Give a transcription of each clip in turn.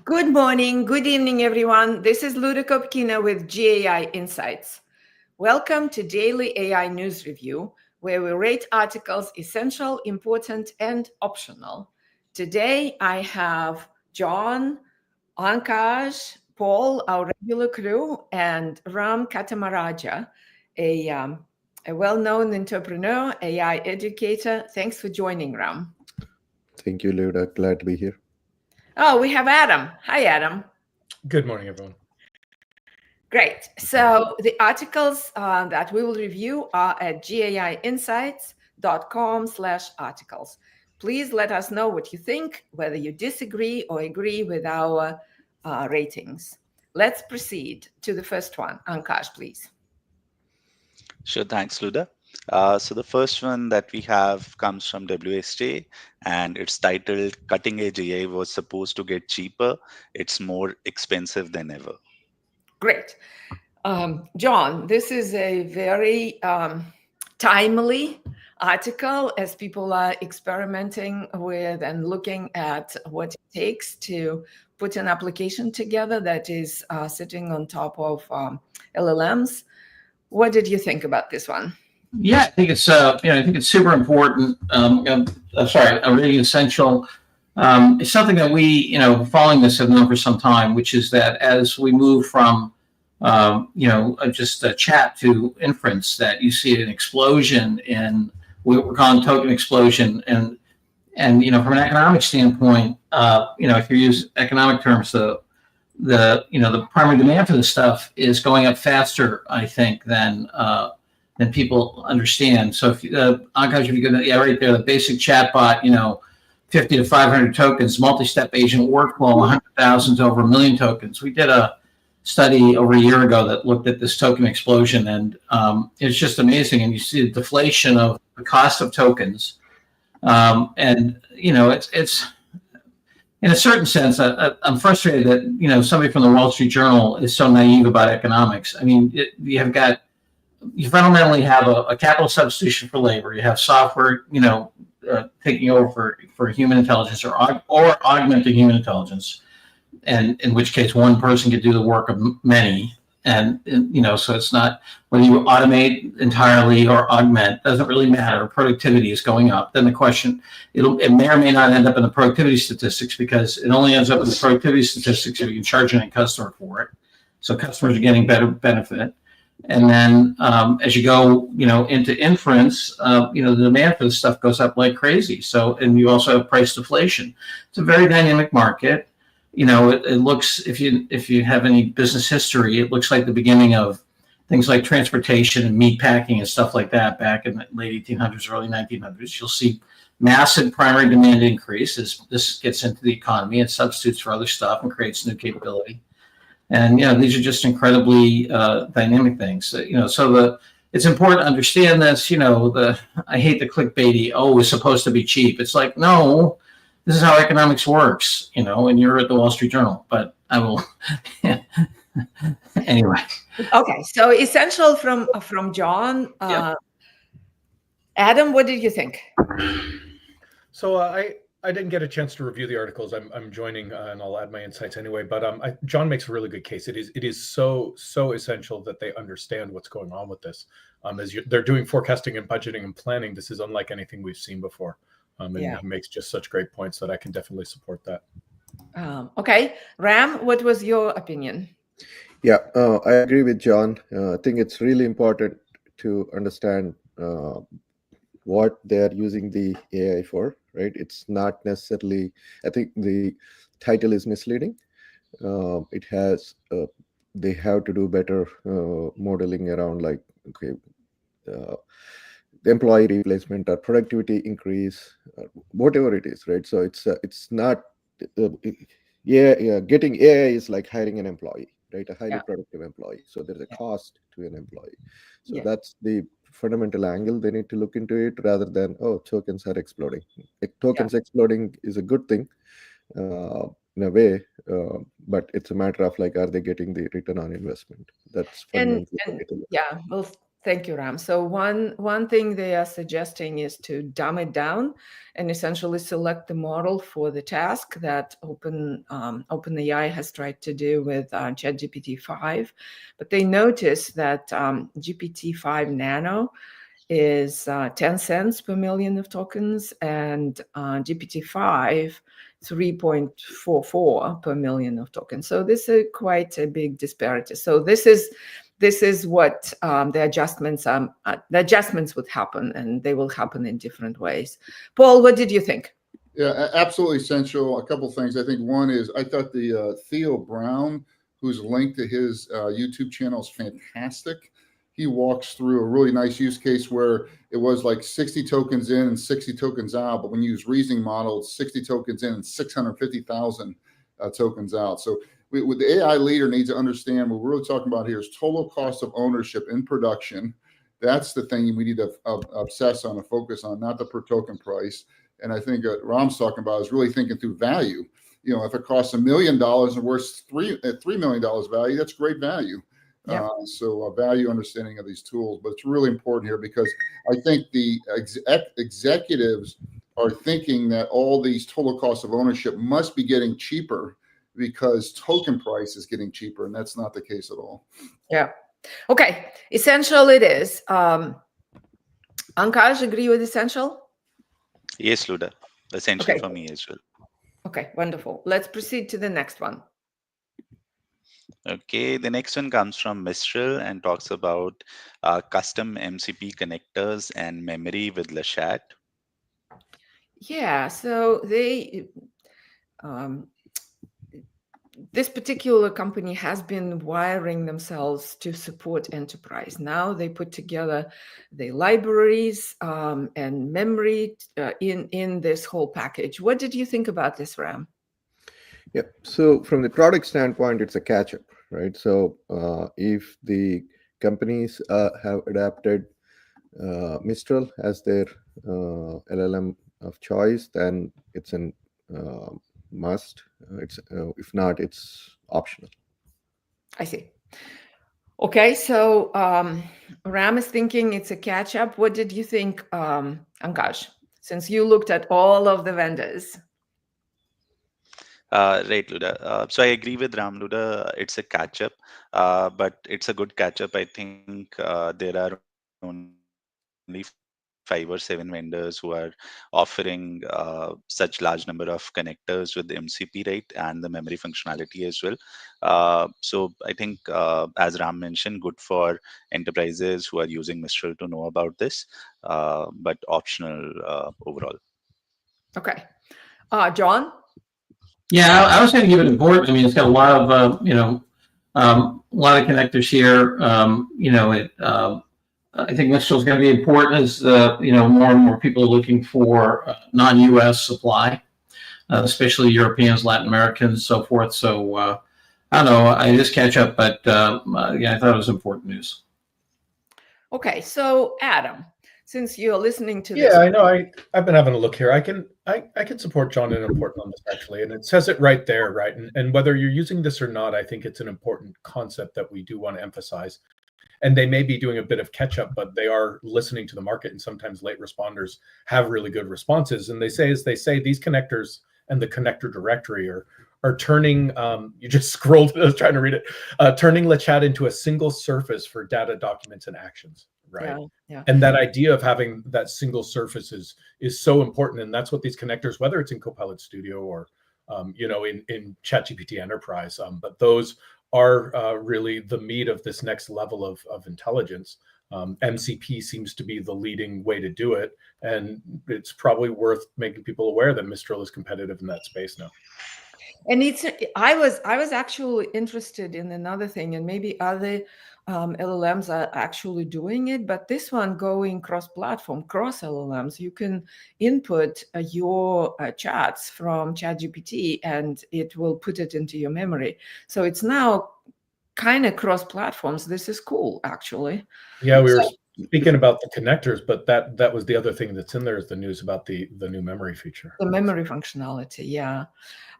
Good morning, good evening, everyone. This is Luda Kopkina with GAI Insights. Welcome to Daily AI News Review, where we rate articles essential, important, and optional. Today, I have John, Ankaj, Paul, our regular crew, and Ram Katamaraja, a well-known entrepreneur, AI educator. Thanks for joining, Ram. Thank you, Luda. Glad to be here. Oh, we have Adam. Hi, Adam. Good morning, everyone. Great. So the articles that we will review are at gaiinsights.com/articles. Please let us know what you think, whether you disagree or agree with our ratings. Let's proceed to the first one. Ankash, please. Sure, thanks, Luda. So the first one that we have comes from WSJ, and it's titled "Cutting Edge AI was supposed to get cheaper. It's more expensive than ever." Great. John, this is a very timely article as people are experimenting with and looking at what it takes to put an application together that is sitting on top of LLMs. What did you think about this one? Yeah, I think it's super important. Really essential. It's something that we, following this have known for some time, which is that as we move from just a chat to inference, that you see an explosion in what we're calling token explosion, and from an economic standpoint, if you use economic terms, the primary demand for this stuff is going up faster, I think, than people understand. So if Akash, if you go, right there, the basic chatbot, 50 to 500 tokens, multi-step agent workflow, 100,000 to over 1 million tokens. We did a study over a year ago that looked at this token explosion, and it's just amazing. And you see the deflation of the cost of tokens, it's in a certain sense. I'm frustrated that somebody from the Wall Street Journal is so naive about economics. I mean, you fundamentally have a capital substitution for labor. You have software, taking over for human intelligence or augmenting human intelligence, and in which case one person could do the work of many. And so it's not whether you automate entirely or augment, doesn't really matter. Productivity is going up. Then the question, it may or may not end up in the productivity statistics, because it only ends up in the productivity statistics if you can charge any customer for it. So customers are getting better benefit. And then as you go, into inference, the demand for this stuff goes up like crazy. So, and you also have price deflation. It's a very dynamic market. It looks, if you have any business history, it looks like the beginning of things like transportation and meat packing and stuff like that back in the late 1800s, early 1900s. You'll see massive primary demand increase as this gets into the economy and substitutes for other stuff and creates new capability. And these are just incredibly dynamic things. So it's important to understand this. I hate the clickbaity. Oh, it's supposed to be cheap. It's like, no, this is how economics works. And you're at the Wall Street Journal. But I will anyway. Okay, so essential from John. Adam, what did you think? So I didn't get a chance to review the articles. I'm joining, and I'll add my insights anyway. But John makes a really good case. It is so essential that they understand what's going on with this. They're doing forecasting and budgeting and planning. This is unlike anything we've seen before. And he makes just such great points that I can definitely support that. Okay, Ram, what was your opinion? Yeah, I agree with John. I think it's really important to understand what they're using the AI for, right? It's not necessarily, I think the title is misleading. It has, they have to do better modeling around the employee replacement or productivity increase, whatever it is, right? So it's not, getting AI is like hiring an employee, right? A highly productive employee. So there's a cost to an employee. So that's the fundamental angle they need to look into it, rather than, tokens are exploding. Tokens exploding is a good thing in a way, but it's a matter of are they getting the return on investment? That's fundamentally we'll Thank you, Ram. So one thing they are suggesting is to dumb it down and essentially select the model for the task that OpenAI has tried to do with ChatGPT-5. But they notice that GPT-5 Nano is 10 cents per million of tokens, and GPT-5 3.44 per million of tokens. So this is quite a big disparity. So this is what the adjustments would happen, and they will happen in different ways. Paul, what did you think? Yeah, absolutely essential. A couple things. I think one is I thought the Theo Brown, who's linked to his YouTube channel, is fantastic. He walks through a really nice use case where it was like 60 tokens in and 60 tokens out, but when you use reasoning models, 60 tokens in and 650,000 tokens out. So with the AI leader needs to understand what we're really talking about here is total cost of ownership in production. That's the thing we need to obsess on and focus on, not the per token price. And I think what Ram's talking about is really thinking through value. You know, if it costs $1 million and worth $3 million value, that's great value. Yeah. So value understanding of these tools, but it's really important here because I think the executives are thinking that all these total cost of ownership must be getting cheaper because token price is getting cheaper, and that's not the case at all. Yeah. Okay. Essential it is. Ankash, agree with essential? Yes, Luda. Essential for me as well. Okay, wonderful. Let's proceed to the next one. Okay, the next one comes from Mistral and talks about custom MCP connectors and memory with Lashat. Yeah, so this particular company has been wiring themselves to support enterprise. Now they put together the libraries and memory in this whole package. What did you think about this, Ram? Yeah. So from the product standpoint, it's a catch-up, right? So if the companies have adapted Mistral as their LLM of choice, then it's an must. It's if not, it's optional. I see. Okay, so Ram is thinking it's a catch-up. What did you think, Ankash, since you looked at all of the vendors? Right, Luda. So I agree with Ram, Luda. It's a catch up, but it's a good catch up. I think there are only 5 or 7 vendors who are offering such large number of connectors with the MCP, right, and the memory functionality as well. So I think, as Ram mentioned, good for enterprises who are using Mistral to know about this, but optional overall. Okay. John? Yeah, I was going to give it important. I mean, it's got a lot of, a lot of connectors here. I think Mistral is going to be important as, more and more people are looking for non-U.S. supply, especially Europeans, Latin Americans, so forth. So, I don't know, I just catch up, but yeah, I thought it was important news. Okay, so Adam, since you're listening to this. Yeah, I know. I've been having a look here. I can support John in important on this actually, and it says it right there, right? And whether you're using this or not, I think it's an important concept that we do want to emphasize. And they may be doing a bit of catch up, but they are listening to the market, and sometimes late responders have really good responses. And they say, as they say, these connectors and the connector directory are turning. You just scrolled. I was trying to read it. Turning Lashat into a single surface for data, documents, and actions. Right. Yeah. And that idea of having that single surface is so important. And that's what these connectors, whether it's in Copilot Studio or, in ChatGPT Enterprise, but those are really the meat of this next level of intelligence. MCP seems to be the leading way to do it. And it's probably worth making people aware that Mistral is competitive in that space now. And I was actually interested in another thing, and maybe other LLMs are actually doing it, but this one going cross-platform, cross LLMs, you can input your chats from ChatGPT, and it will put it into your memory. So it's now kind of cross-platforms. This is cool, actually. Yeah, we were speaking about the connectors, but that was the other thing that's in there is the news about the new memory feature. The memory functionality, yeah.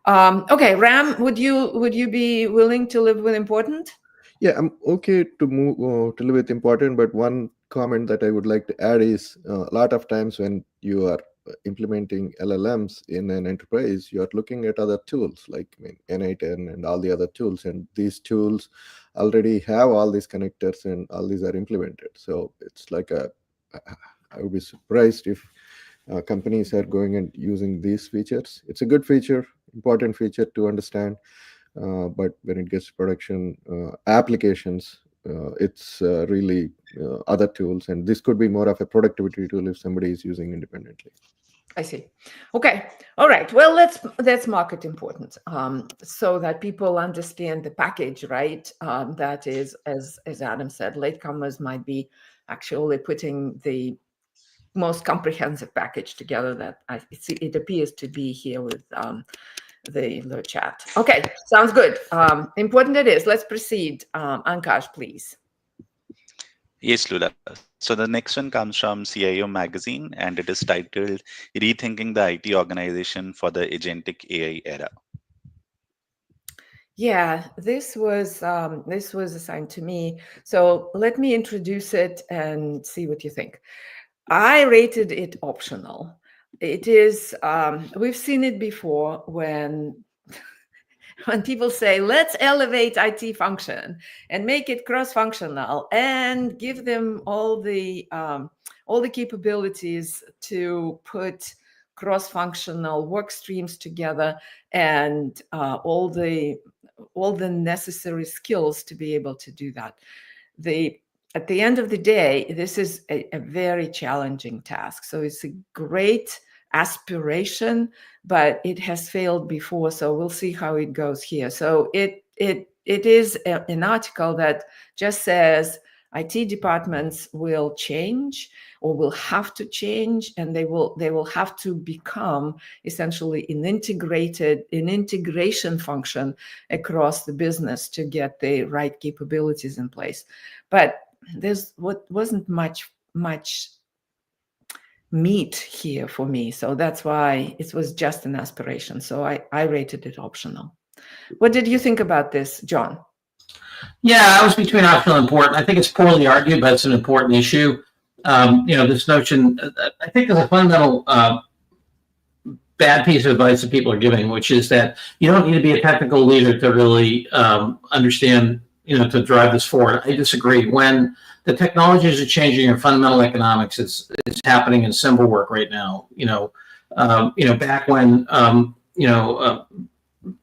Okay, Ram, would you be willing to live with important? Yeah, I'm okay to move to live with important, but one comment that I would like to add is a lot of times when you are implementing LLMs in an enterprise, you are looking at other tools like N8N and all the other tools, and these tools already have all these connectors and all these are implemented. So it's like I would be surprised if companies are going and using these features. It's a good feature, important feature to understand, but when it gets to production applications, it's really other tools, and this could be more of a productivity tool if somebody is using independently. I see. Okay. All right. Well, let's market important, so that people understand the package, right? That is, as Adam said, latecomers might be actually putting the most comprehensive package together that it appears to be here with the chat. Okay, sounds good. Important it is. Let's proceed. Ankash, please. Yes, Lula. So the next one comes from CIO Magazine, and it is titled Rethinking the IT Organization for the Agentic AI Era. Yeah, this was assigned to me. So let me introduce it and see what you think. I rated it optional. It is, we've seen it before when people say, let's elevate IT function and make it cross-functional and give them all the capabilities to put cross-functional work streams together and all the necessary skills to be able to do that. At the end of the day, this is a very challenging task. So it's a great aspiration, but it has failed before. So we'll see how it goes here. So it is an article that just says IT departments will change or will have to change, and they will have to become essentially an integration function across the business to get the right capabilities in place. But there's wasn't much meat here for me, so that's why it was just an aspiration. So I rated it optional. What did you think about this, John? Yeah, I was between optional and important. I think it's poorly argued, but it's an important issue. This notion, I think there's a fundamental bad piece of advice that people are giving, which is that you don't need to be a technical leader to really understand, to drive this forward. I disagree. When the technologies are changing in fundamental economics, it's happening in symbol work right now. Back when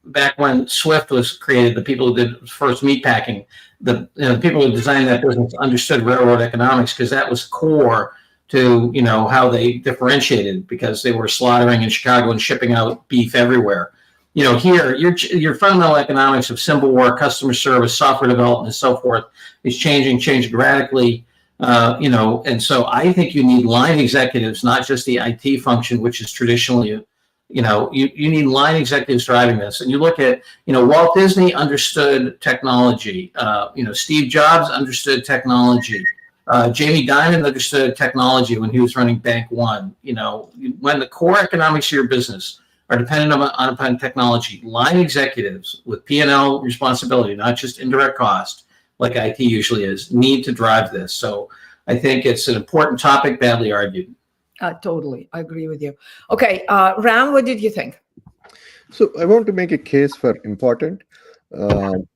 back when Swift was created, the people who did first meat packing, the people who designed that business understood railroad economics because that was core to how they differentiated, because they were slaughtering in Chicago and shipping out beef everywhere. Here your fundamental economics of symbol work, customer service, software development, and so forth is changing radically. And so I think you need line executives, not just the IT function, which is traditionally you need line executives driving this. And you look at, Walt Disney understood technology. Steve Jobs understood technology. Jamie Dimon understood technology when he was running Bank One. When the core economics of your business are dependent upon technology, line executives with P&L responsibility, not just indirect cost, like IT usually is, need to drive this. So I think it's an important topic, badly argued. Totally, I agree with you. Okay, Ram, what did you think? So I want to make a case for important. One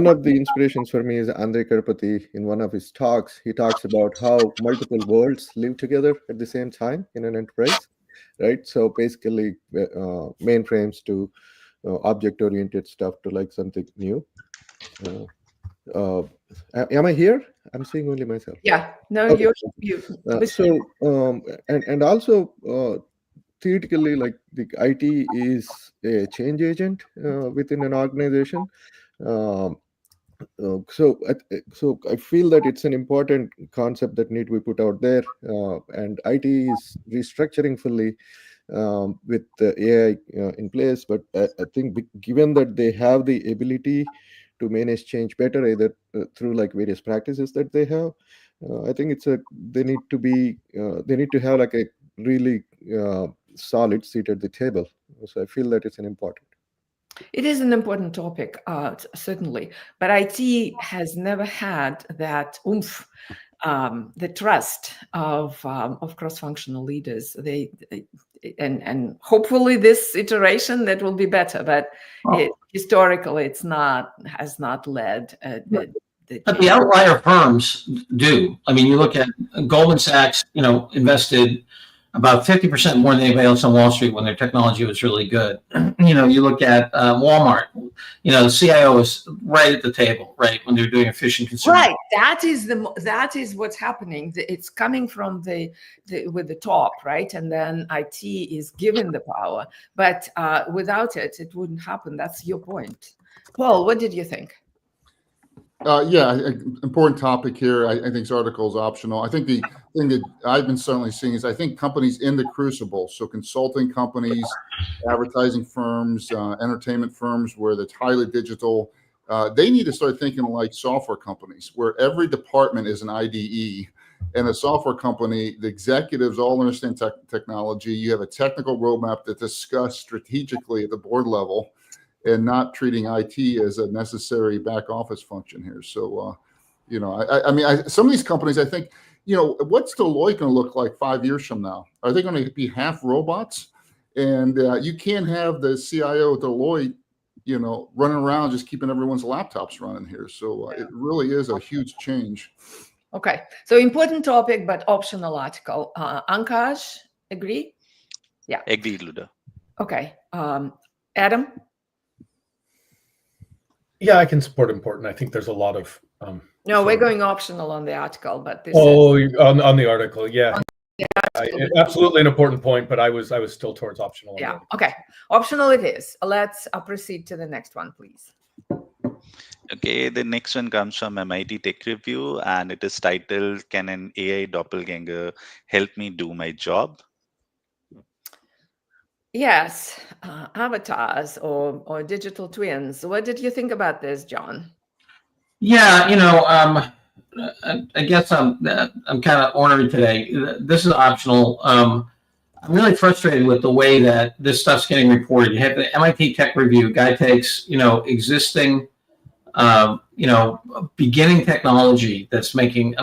of the inspirations for me is Andrei Karpathy. In one of his talks, he talks about how multiple worlds live together at the same time in an enterprise, right? So basically, mainframes to object-oriented stuff to like something new. Am I here? I'm seeing only myself. Yeah, no, okay. And also theoretically, like the IT is a change agent within an organization. So I feel that it's an important concept that need to be put out there, and IT is restructuring fully with the AI in place. But I think given that they have the ability to manage change better, either through like various practices that they have, I think they need to have like a really solid seat at the table. So I feel that it's an important. It is an important topic, certainly, but IT has never had that oomph, the trust of cross-functional leaders. And hopefully this iteration that will be better, but historically has not led the But the outlier firms do. I mean, you look at Goldman Sachs, invested about 50% more than anybody else on Wall Street when their technology was really good. You look at Walmart, the CIO is right at the table, right, when they're doing efficient consumer. Right. That is what's happening. It's coming from with the top, right? And then IT is given the power, but without it, it wouldn't happen. That's your point. Paul, what did you think? Yeah, important topic here. I think this article is optional. I think the thing that I've been certainly seeing is I think companies in the crucible, so consulting companies, advertising firms, entertainment firms, where that's highly digital, they need to start thinking like software companies, where every department is an IDE. And a software company, the executives all understand technology. You have a technical roadmap that's discussed strategically at the board level, and not treating IT as a necessary back office function here. So, I mean, some of these companies, I think, what's Deloitte going to look like 5 years from now? Are they going to be half robots? And you can't have the CIO of Deloitte, running around just keeping everyone's laptops running here. So it really is a huge change. Okay, so important topic, but optional article. Ankash, agree? Yeah. Agreed, Luda. Okay. Adam? Yeah, I can support important. I think there's a lot of No, we're going optional on the article, but this on the article, yeah. Absolutely an important point, but I was still towards optional. Yeah. Okay. Optional it is. Let's proceed to the next one, please. Okay, the next one comes from MIT Tech Review, and it is titled, "Can an AI doppelganger help me do my job?" Yes, avatars or digital twins. What did you think about this, John? Yeah, I guess I'm kind of ornery today. This is optional. I'm really frustrated with the way that this stuff's getting reported. You have the MIT Tech Review. Guy takes existing beginning technology that's making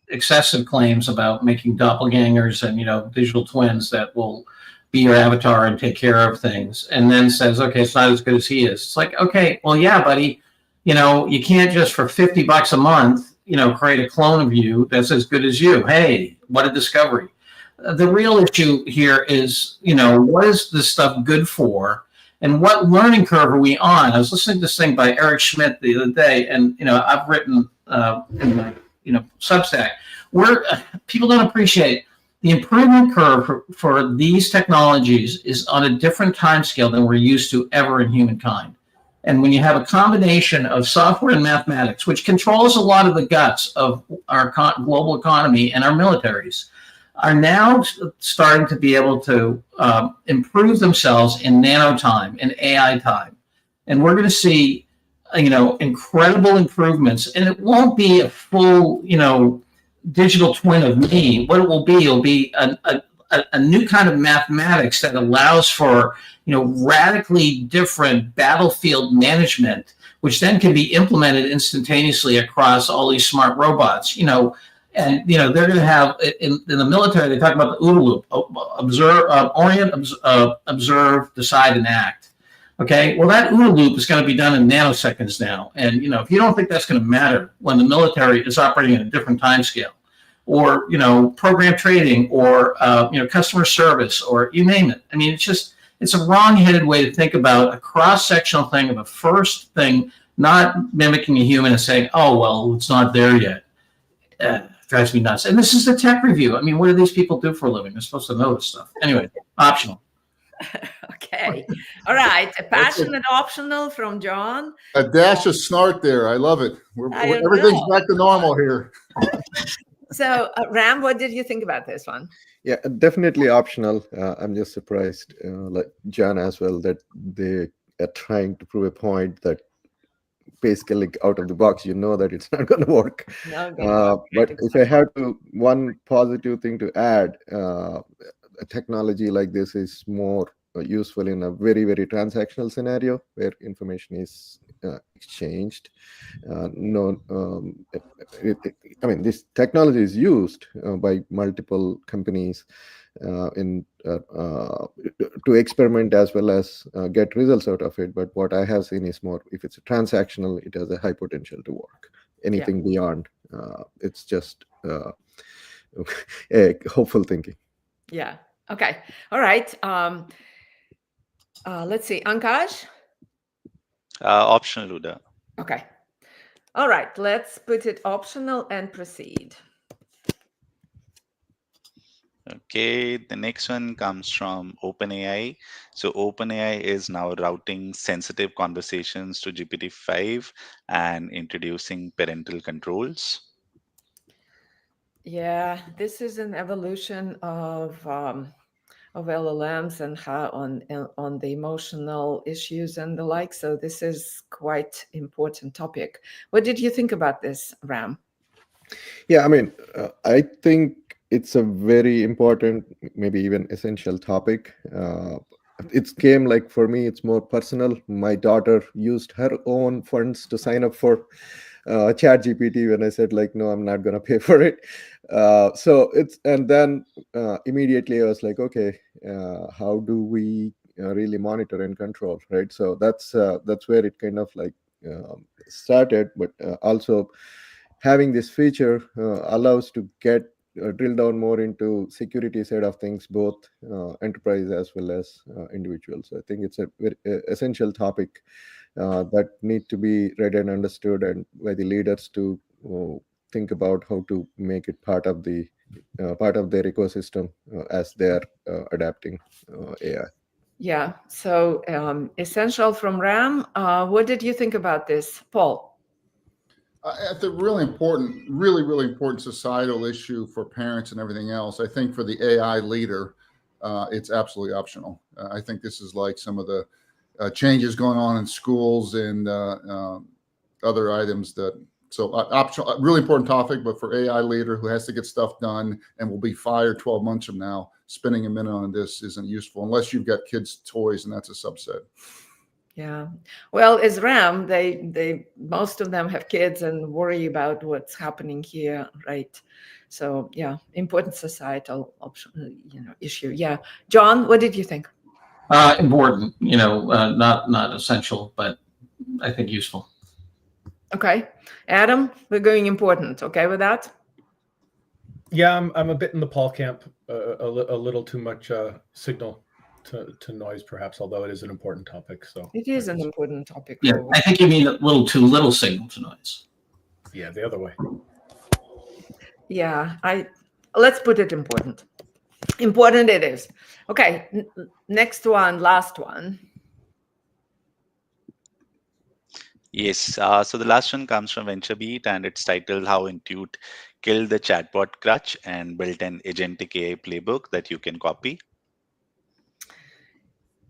excessive claims about making doppelgangers and digital twins that will be your avatar and take care of things, and then says, okay, it's not as good as he is. It's like, okay, well, yeah, buddy, you can't just for $50 a month create a clone of you that's as good as you. Hey, what a discovery. The real issue here is, what is this stuff good for? And what learning curve are we on? I was listening to this thing by Eric Schmidt the other day, and I've written in my Substack, where people don't appreciate the improvement curve for these technologies is on a different time scale than we're used to ever in humankind. And when you have a combination of software and mathematics, which controls a lot of the guts of our global economy and our militaries, are now starting to be able to improve themselves in nano time, in AI time. And we're going to see, incredible improvements. And it won't be a full, digital twin of me. What it will be a new kind of mathematics that allows for, radically different battlefield management, which then can be implemented instantaneously across all these smart robots, and they're going to have in the military. They talk about the OODA loop: observe, decide, and act. Okay, well, that OODA loop is going to be done in nanoseconds now, and if you don't think that's going to matter when the military is operating at a different time scale, or program trading, or customer service, or you name it. I mean, it's a wrong-headed way to think about a cross-sectional thing of a first thing, not mimicking a human and saying, oh, well, it's not there yet. Drives me nuts. And this is the Tech Review. I mean, what do these people do for a living? They're supposed to know this stuff. Anyway, optional. Okay. All right. A passionate optional from John. A dash of snort there. I love it. Everything's back to normal here. So, Ram, what did you think about this one? Yeah, definitely optional. I'm just surprised, like John as well, that they are trying to prove a point that basically out of the box, that it's not going to work. But if I have one positive thing to add, a technology like this is more useful in a very, very transactional scenario where information is exchanged. I mean, this technology is used by multiple companies to experiment as well as get results out of it. But what I have seen is more, if it's a transactional, it has a high potential to work. Anything beyond, it's just hopeful thinking. Yeah. Okay. All right. Let's see. Ankaj? Optional, Luda. Okay. All right. Let's put it optional and proceed. Okay, the next one comes from OpenAI. So OpenAI is now routing sensitive conversations to GPT-5 and introducing parental controls. Yeah, this is an evolution of LLMs and how on the emotional issues and the like. So this is quite important topic. What did you think about this, Ram? Yeah, I mean, I think it's a very important, maybe even essential topic. It came like, for me, it's more personal. My daughter used her own funds to sign up for chat GPT when I said, like, no, I'm not going to pay for it. And then immediately I was like, okay, how do we really monitor and control, right? So that's where it kind of like started. But also having this feature allows to get drill down more into security side of things, both enterprise as well as individuals. So I think it's a very essential topic that need to be read and understood, and by the leaders to think about how to make it part of their ecosystem as they are adapting AI. Yeah. So essential from Ram. What did you think about this, Paul? I think really important societal issue for parents and everything else. I think for the AI leader, it's absolutely optional. I think this is like some of the changes going on in schools and other items that. So optional, really important topic, but for AI leader who has to get stuff done and will be fired 12 months from now, spending a minute on this isn't useful unless you've got kids' toys, and that's a subset. Yeah. Well, as Ram, they most of them have kids and worry about what's happening here, right? So yeah, important societal option, issue. Yeah. John, what did you think? Important, not essential, but I think useful. Okay. Adam, we're going important. Okay with that? Yeah, I'm a bit in the Paul camp, a little too much signal to noise, perhaps, although it is an important topic. So it is an important topic. Yeah, I think you mean a little too little signal to noise. Yeah, the other way. Yeah, let's put it important. Important it is. Okay, next one, last one. Yes, so the last one comes from VentureBeat, and it's titled "How Intuit Killed the Chatbot Crutch and Built an Agentic AI Playbook That You Can Copy."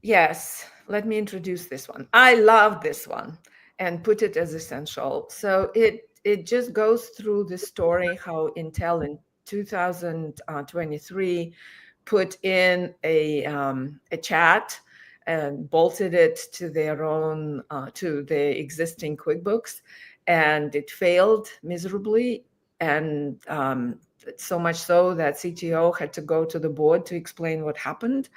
Yes, let me introduce this one. I love this one and put it as essential. So it just goes through the story how Intel in 2023 put in a chat and bolted it to their own to the existing QuickBooks, and it failed miserably, and so much so that CTO had to go to the board to explain what happened.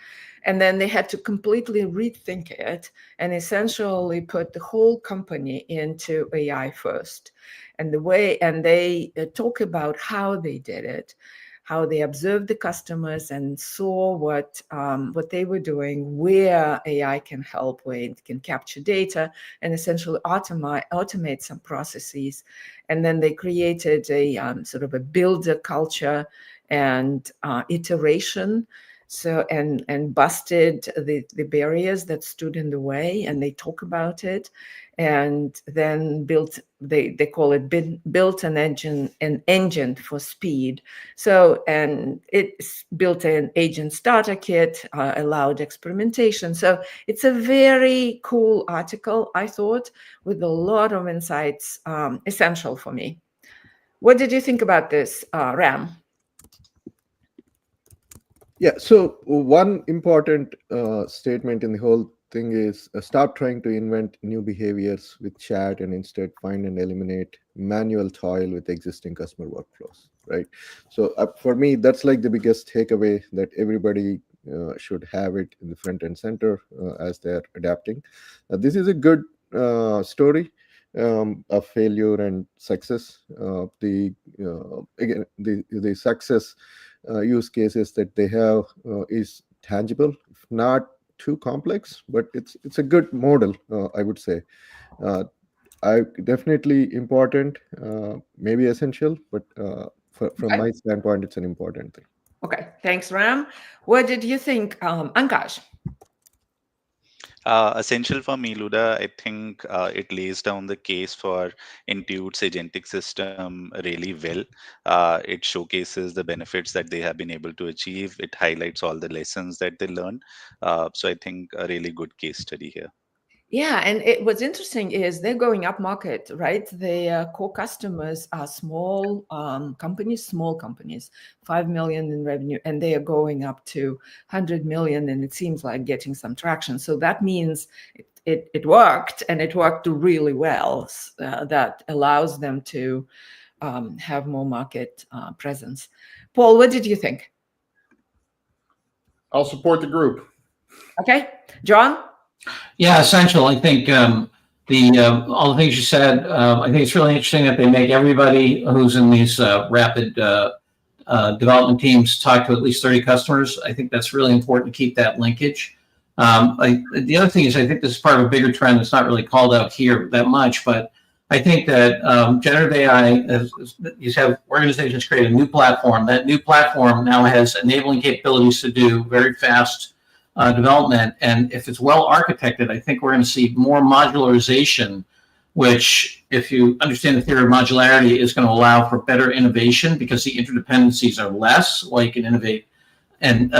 And then they had to completely rethink it and essentially put the whole company into AI first. And they talk about how they did it, how they observed the customers and saw what they were doing, where AI can help, where it can capture data and essentially automate some processes. And then they created a sort of a builder culture and iteration. So and busted the barriers that stood in the way, and they talk about it, and then built they call it built an engine for speed. So and it's built an agent starter kit, allowed experimentation. So it's a very cool article, I thought, with a lot of insights, essential for me. What did you think about this, Ram? Yeah. So one important statement in the whole thing is stop trying to invent new behaviors with chat and instead find and eliminate manual toil with existing customer workflows. Right. So for me, that's like the biggest takeaway, that everybody should have it in the front and center as they're adapting. This is a good story of failure and success. The success use cases that they have is tangible, if not too complex, but it's a good model, I would say. Uh, I definitely important, maybe essential, but from Okay. my standpoint, it's an important thing. Okay, thanks, Ram. What did you think, Ankash? Essential for me, Luda, I think it lays down the case for Intuit's agentic system really well. It showcases the benefits that they have been able to achieve. It highlights all the lessons that they learn. So I think a really good case study here. Yeah, and what's interesting is they're going up market, right? The core customers are small companies, 5 million in revenue, and they are going up to 100 million, and it seems like getting some traction. So that means it worked, and it worked really well. That allows them to have more market presence. Paul, what did you think? I'll support the group. Okay, John? Yeah, essential. I think all the things you said. I think it's really interesting that they make everybody who's in these rapid development teams talk to at least 30 customers. I think that's really important to keep that linkage. The other thing is, I think this is part of a bigger trend that's not really called out here that much, but I think that generative AI, you have organizations create a new platform. That new platform now has enabling capabilities to do very fast development. And if it's well architected, I think we're going to see more modularization, which, if you understand the theory of modularity, is going to allow for better innovation because the interdependencies are less, while you can innovate. And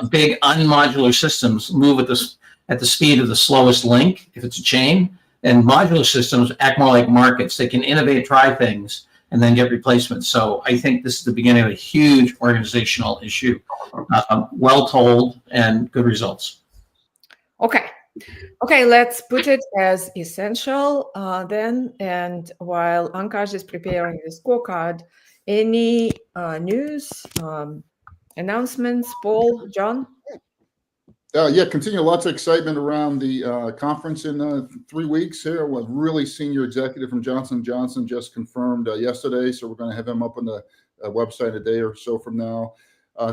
big unmodular systems move at the speed of the slowest link if it's a chain. And modular systems act more like markets. They can innovate, try things, and then get replacements. So I think this is the beginning of a huge organizational issue. Well told and good results. Okay, let's put it as essential then. And while Ankash is preparing the scorecard, any news, announcements, Paul, John? Yeah, continue. Lots of excitement around the conference in 3 weeks here. A really senior executive from Johnson & Johnson just confirmed yesterday, so we're going to have him up on the website a day or so from now.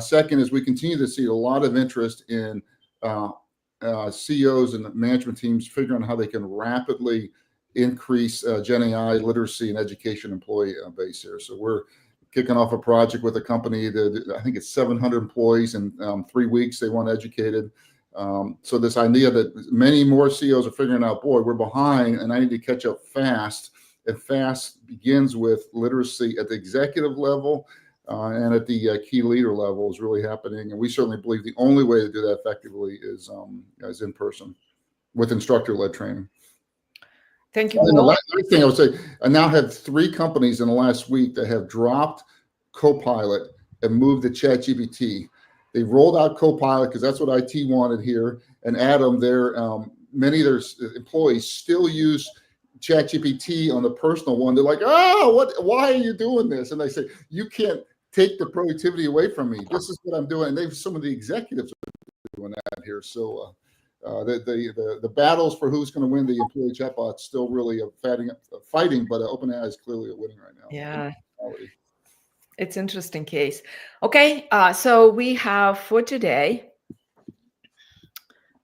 Second is we continue to see a lot of interest in CEOs and management teams figuring out how they can rapidly increase GenAI literacy and education employee base here. So we're kicking off a project with a company that I think it's 700 employees in 3 weeks. They want educated. So this idea that many more CEOs are figuring out, boy, we're behind and I need to catch up fast. And fast begins with literacy at the executive level and at the key leader level is really happening. And we certainly believe the only way to do that effectively is in person with instructor-led training. Thank you, And the Paul. last thing I would say, I now have 3 companies in the last week that have dropped Copilot and moved to ChatGPT. They rolled out Copilot because that's what IT wanted here. And Adam, many of their employees still use ChatGPT on the personal one. They're like, why are you doing this? And they say, you can't take the productivity away from me. This is what I'm doing. And some of the executives are doing that here. So the battles for who's going to win the employee chatbot still really fighting, but OpenAI is clearly winning right now. Yeah, it's interesting case. Okay, so we have for today,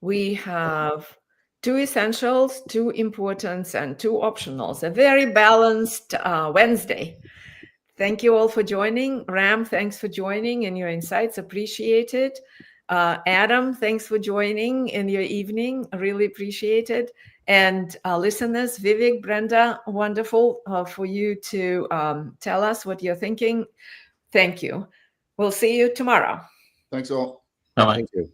we have 2 essentials, 2 importance, and 2 optionals. A very balanced Wednesday. Thank you all for joining. Ram, thanks for joining and your insights, appreciated. Adam, thanks for joining in your evening, really appreciate it. And listeners, Vivek, Brenda, wonderful for you to tell us what you're thinking. Thank you. We'll see you tomorrow. Thanks all. Bye-bye. Thank you.